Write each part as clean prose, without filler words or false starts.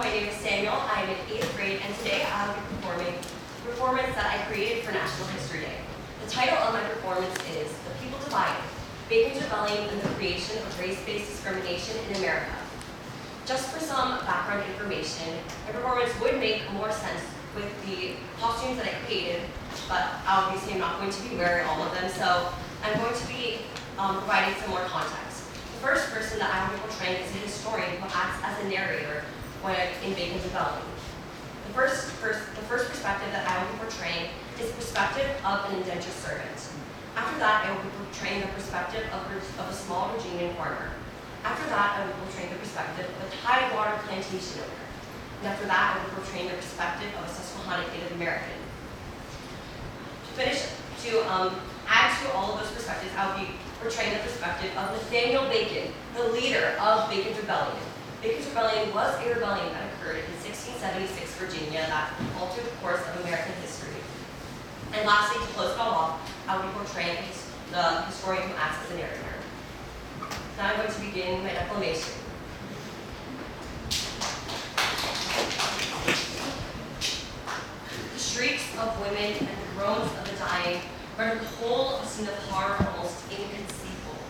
my name is Nathaniel. I'm in 8th grade, and today I'll be performing a performance that I created for National History Day. The title of my performance is The People Divided, Bacon's Rebellion and the Creation of Race-Based Discrimination in America. Just for some background information, my performance would make more sense with the costumes that I created, but obviously I'm not going to be wearing all of them, so I'm going to be providing some more context. The first person that I will be portraying is a historian who acts as a narrator in Bacon's Rebellion. The first perspective that I will be portraying is the perspective of an indentured servant. After that, I will be portraying the perspective of a small Virginian farmer. After that, I will be portraying the perspective of a tidewater plantation owner. And after that, I will be portraying the perspective of a Susquehanna Native American. To add to all of those perspectives, I will be portraying the perspective of Nathaniel Bacon, the leader of Bacon's Rebellion. Bacon's Rebellion was a rebellion that occurred in 1676 Virginia that altered the course of American history. And lastly, to close it all off, I will be portraying the historian who acts as a narrator. Now I'm going to begin my declamation. The shrieks of women and the groans of the dying render the whole of a scene of horror almost inconceivable.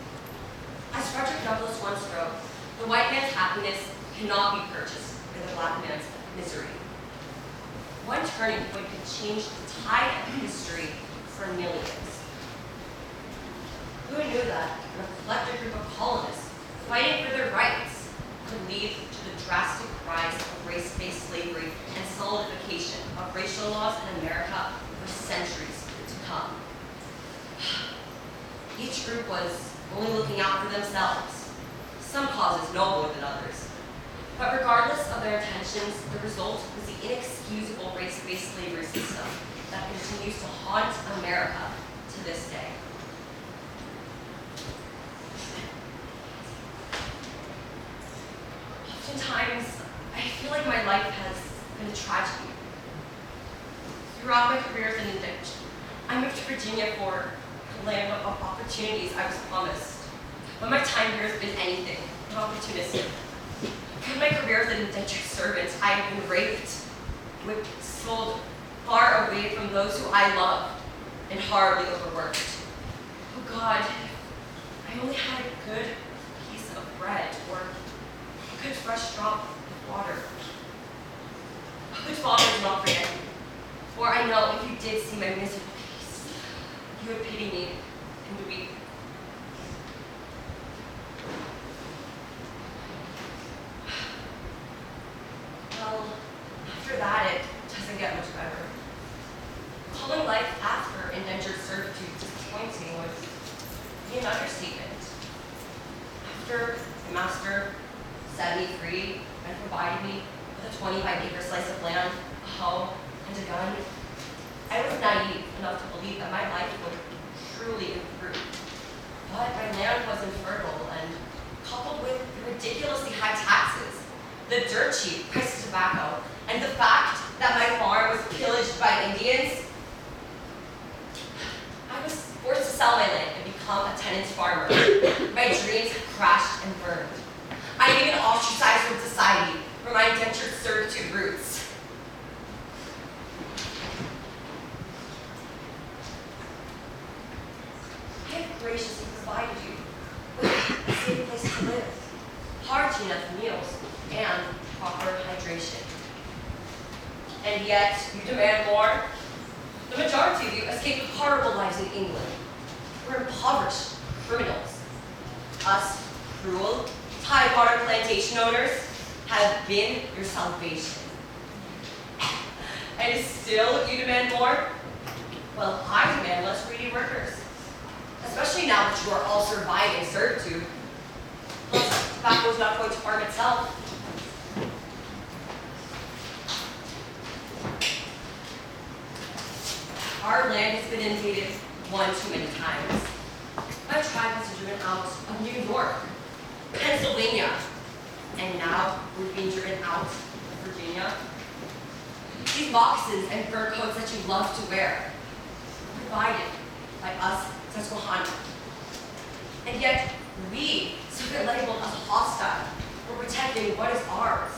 As Frederick Douglass once wrote, the white man's happiness cannot be purchased by the black man's misery. One turning point could change the tide of history for millions. Who knew that a collective group of colonists fighting for their rights could lead to the drastic rise of race-based slavery and solidification of racial laws in America for centuries to come? Each group was only looking out for themselves, some causes nobler than others. But regardless of their intentions, the result was the inexcusable race-based slavery system that continues to haunt America to this day. Oftentimes, I feel like my life has been a tragedy. Throughout my career as an indentured, I moved to Virginia for the land of opportunities I was promised. But my time here has been anything but opportunistic. In my career as an indentured servant, I have been raped, whipped, sold far away from those who I loved, and horribly overworked. Oh God, I only had a good piece of bread or a good fresh drop of water. A good Father does not forget me, for I know if you did see my miserable case, you would pity me and weep. Well, after that, it doesn't get much better. Calling life after indentured servitude disappointing would be an understatement. After my master set me free and provided me with a 25-acre slice of land, a home, and a gun, I was naive enough to believe that my life would truly improve. But my land was infertile, and coupled with the ridiculously high taxes, the dirt cheap price of tobacco, and the fact that my farm was pillaged by Indians, I was forced to sell my land and become a tenant farmer. My dreams crashed and burned. I even ostracized from society for my indentured servitude roots. I have graciously provided you with a safe place to live, hearty enough meals, and proper hydration. And yet, you demand more? The majority of you escaped horrible lives in England. We're impoverished criminals. Us, cruel, tidewater plantation owners, have been your salvation. And still you demand more? Well, I demand less greedy workers. Especially now that you are all surviving servitude. Plus, tobacco is not going to farm itself. Our land has been invaded one too many times. My tribe has been driven out of New York, Pennsylvania, and now we're being driven out of Virginia. These boxes and fur coats that you love to wear were provided by us, Susquehanna. And yet, we, so they're labeled as hostile, for protecting what is ours.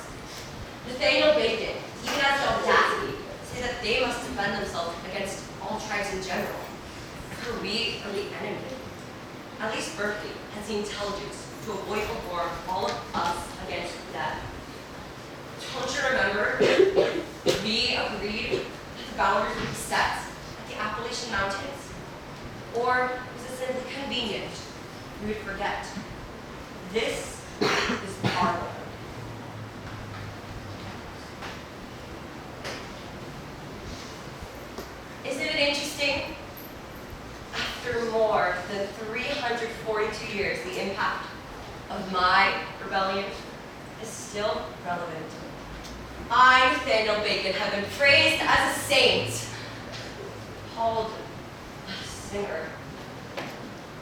Nathaniel Bacon even has the audacity to say that they must defend themselves against all tribes in general, for we are the enemy. At least Berkeley has the intelligence to avoid a war of all of us against them. Don't you remember? We agreed that the boundaries would be set at the Appalachian Mountains. Or was it simply convenient we would forget? This is our land. Isn't it interesting? After more than 342 years, the impact of my rebellion is still relevant. I, Nathaniel Bacon, have been praised as a saint, called a singer.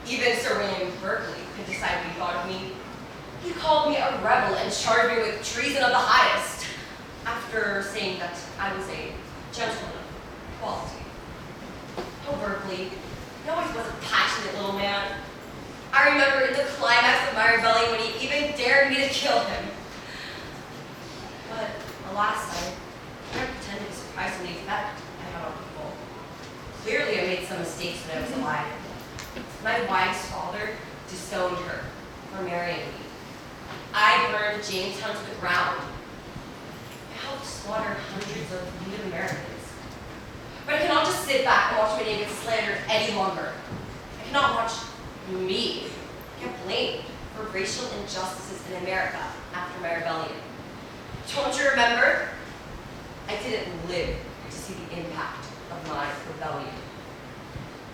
Even Sir William Berkeley could decide what he thought of me. He called me a rebel and charged me with treason of the highest, after saying that I was a gentleman of quality. Oh, Berkeley, he always was a passionate little man. I remember in the climax of my rebellion when he even dared me to kill him. But alas, I never pretended to surprise the effect I had on people. Clearly, I made some mistakes when I was alive. My wife's father disowned her for marrying me. I burned Jamestown to the ground. I helped slaughter hundreds of Native Americans. But I cannot just sit back and watch my name get slandered any longer. I cannot watch me get blamed for racial injustices in America after my rebellion. Don't you remember? I didn't live to see the impact of my rebellion.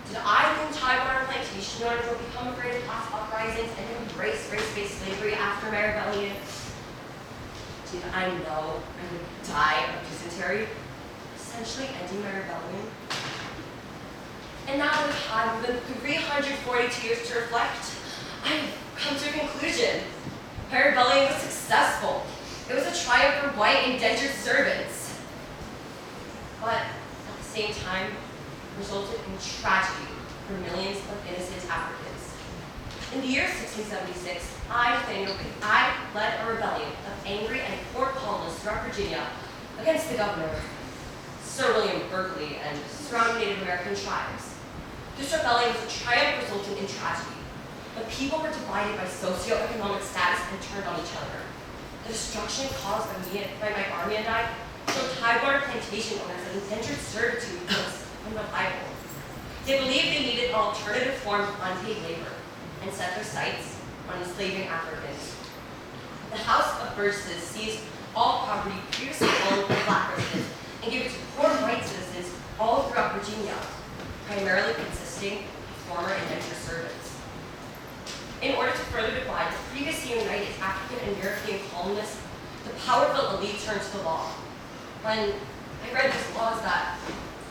Did I think time on our plantation owners will become afraid of class uprisings and embrace race-based slavery after my rebellion? Did I know I would die of dysentery, essentially ending my rebellion? And now that I've had more than 342 years to reflect, I've come to a conclusion. My rebellion was successful. It was a triumph for white indentured servants. But at the same time, resulted in tragedy for millions of innocent Africans. In the year 1676, I led a rebellion of angry and poor colonists throughout Virginia against the governor, Sir William Berkeley, and surrounding Native American tribes. This rebellion was a triumph resulting in tragedy. The people were divided by socioeconomic status and turned on each other. The destruction caused by my army and I showed Tidewater plantation owners that indentured servitude was unreliable. They believed they needed an alternative form of unpaid labor and set their sights on enslaving Africans. The House of Burgesses seized all property previously owned by black residents and gave it to poor white citizens all throughout Virginia, primarily consisting of former indentured servants. In order to further divide the previously united African and European colonists, the powerful elite turned to the law. When I read these laws that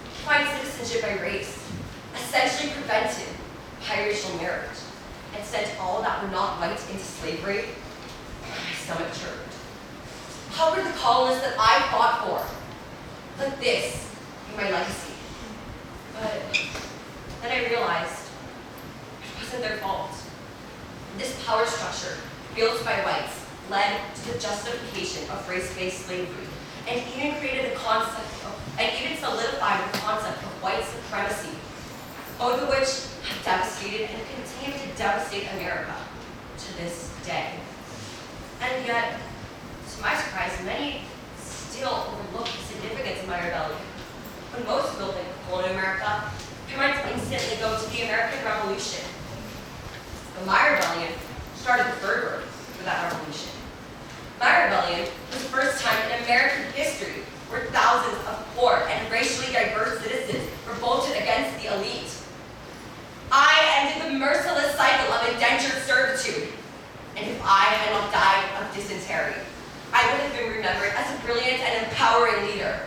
defined citizenship by race, essentially prevented biracial marriage, and sent all that were not white into slavery, my stomach churned. How could the colonists that I fought for let this be my legacy? But then I realized it wasn't their fault. This power structure, built by whites, led to the justification of race-based slavery, and even solidified the concept of white supremacy, both of which have devastated and continue to devastate America to this day. And yet, to my surprise, many still overlook the significance of my rebellion. When most people think of colonial America, their minds instantly go to the American Revolution. But my rebellion started the fervor for that revolution. My rebellion was the first time in American history where thousands of poor and racially diverse citizens revolted against the elite. I ended the merciless cycle of indentured servitude, and if I had not died of dysentery, I would have been remembered as a brilliant and empowering leader,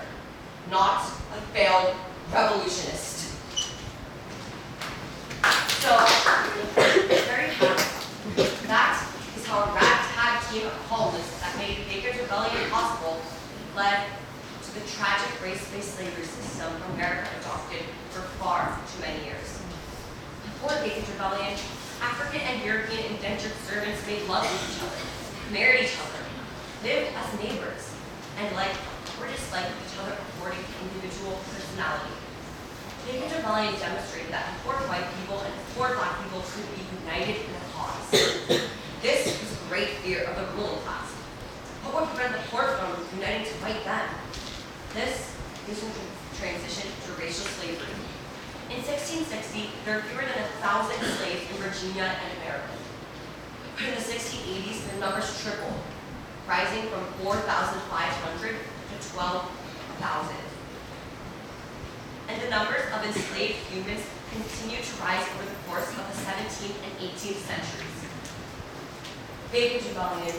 not a failed revolutionist. So, there you have it. That is how a ragtag team of colonists that made Bacon's rebellion possible led to the tragic race-based slavery system America adopted for far too many years. Before Bacon's rebellion, African and European indentured servants made love with each other, married each other, lived as neighbors, and like or dislike each other according to individual personality. Bacon rebellion demonstrated that poor white people and poor black people could be united in a cause. This was a great fear of the ruling class. What would prevent the poor from uniting to fight them? This is a transition to racial slavery. In 1660, there were fewer than 1,000 slaves in Virginia and Maryland. But in the 1680s, the numbers tripled, rising from 4,500 to 12,000. And the numbers of enslaved humans continued to rise over the course of the 17th and 18th centuries. Bacon's Rebellion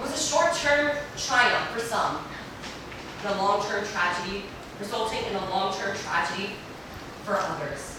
was a short-term triumph for some, and a long-term tragedy, resulting in a long-term tragedy for others.